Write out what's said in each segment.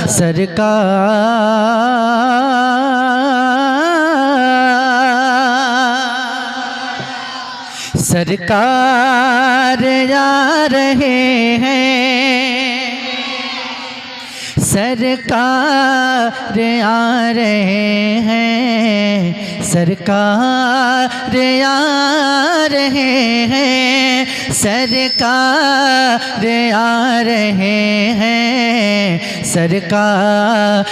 सरकार आ रहे हैं, सरकार आ रहे हैं, सरकार आ रहे हैं, सरकार आ रहे हैं, सरकार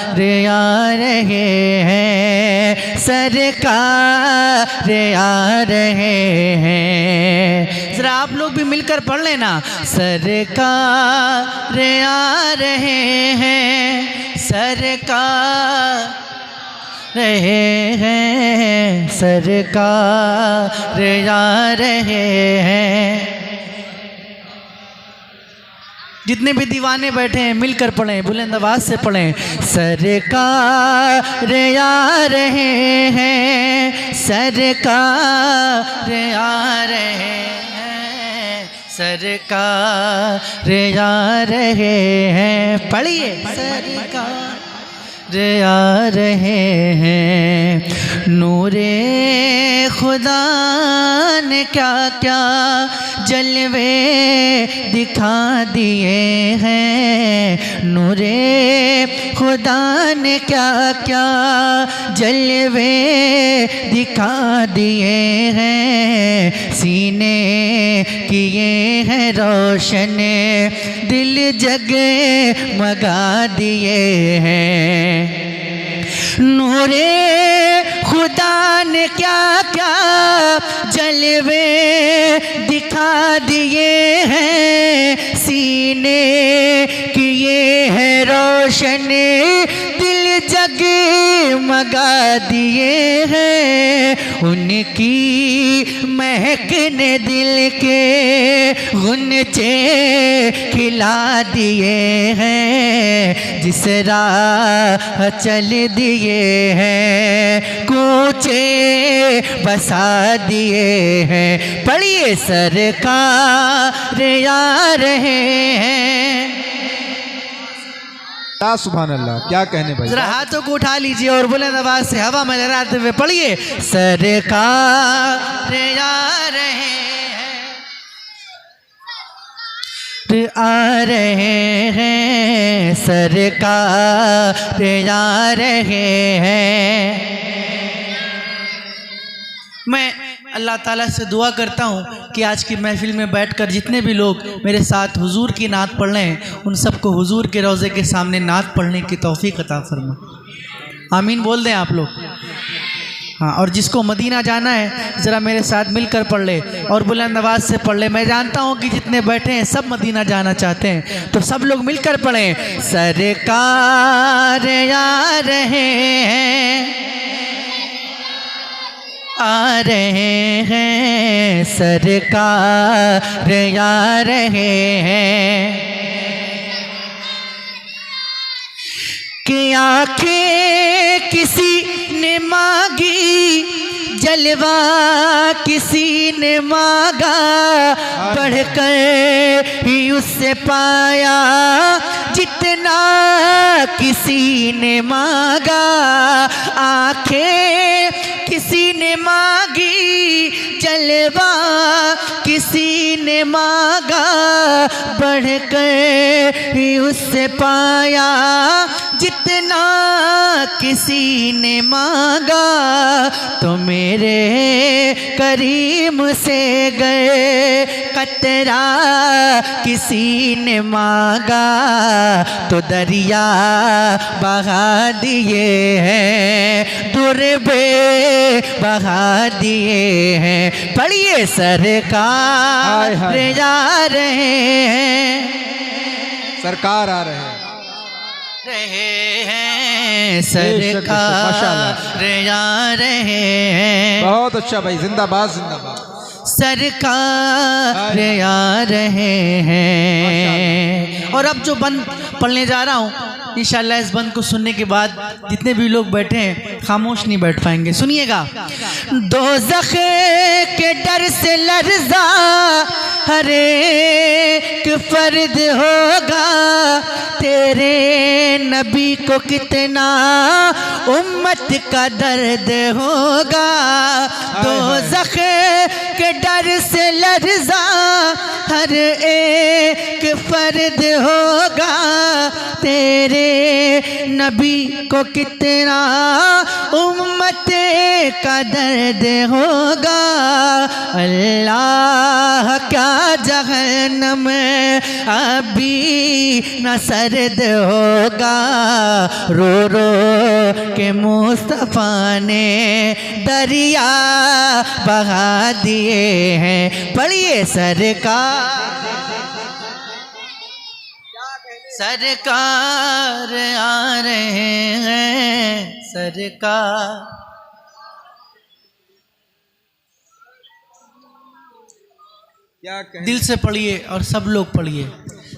आ रहे हैं, सरकार आ रहे हैं। जरा आप लोग भी मिलकर पढ़ लेना। सरकार आ रहे हैं, सरकार रहे हैं, सरकार आ रहे हैं। जितने भी दीवाने बैठे हैं मिलकर पढ़ें, बुलंद आवाज से पढ़ें। सरकार आ रहे हैं, सरकार आ रहे हैं, सरकार आ रहे हैं। पढ़िए। सरकार आ रहे हैं। नूरे खुदा ने क्या क्या जलवे दिखा दिए हैं, नूरे खुदा ने क्या क्या जलवे दिखा दिए हैं। सीने किए हैं रोशन, दिल जगमगा दिए हैं। नूरे खुदा ने क्या क्या जलवे दिखा दिए हैं, सीने किए हैं रोशन, दिल जगमगा दिए हैं। उनकी महक ने दिल के गुंचे खिला दिए हैं। जिस राह चल दिए हैं, कूचे बसा दिए हैं। पढ़िए। सरकार आ रहे हैं। सुभान अल्लाह, क्या कहने भाई। जरा हाथों को उठा लीजिए और बुलंद आवाज से हवा में लहराते हुए पढ़िए। सरकार आ रहे हैं, आ रहे हैं, सरकार आ रहे हैं। मैं अल्लाह ताला से दुआ करता हूँ कि आज की महफिल में बैठकर जितने भी लोग मेरे साथ हुजूर की नात पढ़ रहे हैं, उन सबको हुजूर के रोज़े के सामने नात पढ़ने की तौफीक अता फरमा। आमीन बोल दें आप लोग। हाँ, और जिसको मदीना जाना है ज़रा मेरे साथ मिलकर पढ़ ले और बुलंद आवाज़ से पढ़ ले। मैं जानता हूँ कि जितने बैठे हैं सब मदीना जाना चाहते हैं, तो सब लोग मिलकर पढ़ें। सरकार आ रहे हैं, आ रहे हैं, सरकार आ रहे हैं। कि आंखें किसी ने मांगी, जलवा किसी ने मांगा, बढ़कर ही उससे पाया जितना किसी ने मांगा। आंखें किसी ने मांगी, जलवा किसी ने मांगा, बढ़कर ही उससे पाया जितना किसी ने मांगा। तो मेरे करीम से गए कतरा किसी ने मांगा, तो दरिया बहा दिए हैं, दुर्बे बहा दिए हैं। पढ़िए। सरकार आ रहे हैं, सरकार आ रहे हैं, सरकार आ रहे हैं। बहुत अच्छा भाई, जिंदाबाद जिंदाबाद। सरकार आ रहे हैं। और अब जो बंद पढ़ने जा रहा हूँ, इंशाअल्लाह इस बंद को सुनने के बाद जितने भी लोग बैठे हैं खामोश नहीं बैठ पाएंगे। सुनिएगा। दोज़ख के डर से लर्ज़ा हर एक फर्द होगा, तेरे नबी को कितना उम्मत का दर्द होगा। दोज़ख के डर से लर्ज़ा हर एक फर्द होगा, तेरे नबी को कितना उम्मत का दर्द होगा। अल्लाह क्या जहन्नम अभी न सर्द होगा, रो रो के मुस्तफ़ा ने दरिया बहा दिए हैं। पढ़िए सरकार आ रहे हैं, सरकार। क्या कहने दिल से पढ़िए और सब लोग पढ़िए।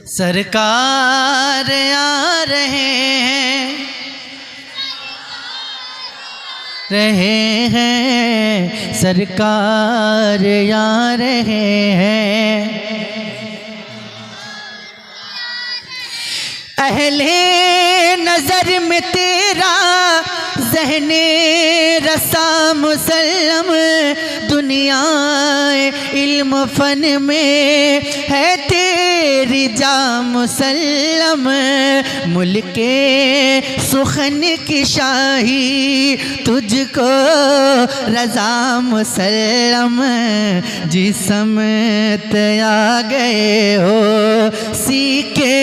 सरकार आ रहे हैं, सरकार आ रहे हैं। अहले नजर में तेरा ज़हने रसा मुसल्लम, दुनिया इल्म फन में है तेरी जा मुसल्लम। मुल्के सुखन की शाही तुझको रजा मुसल्लम, जिसम आ गए हो सीके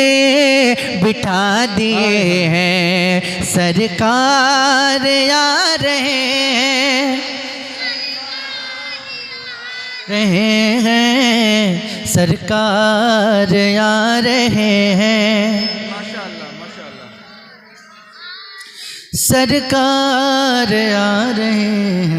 बिठा दिए हैं। सरकार आ रहे हैं, सरकार आ रहे हैं, माशाअल्लाह माशाअल्लाह। सरकार आ रहे हैं।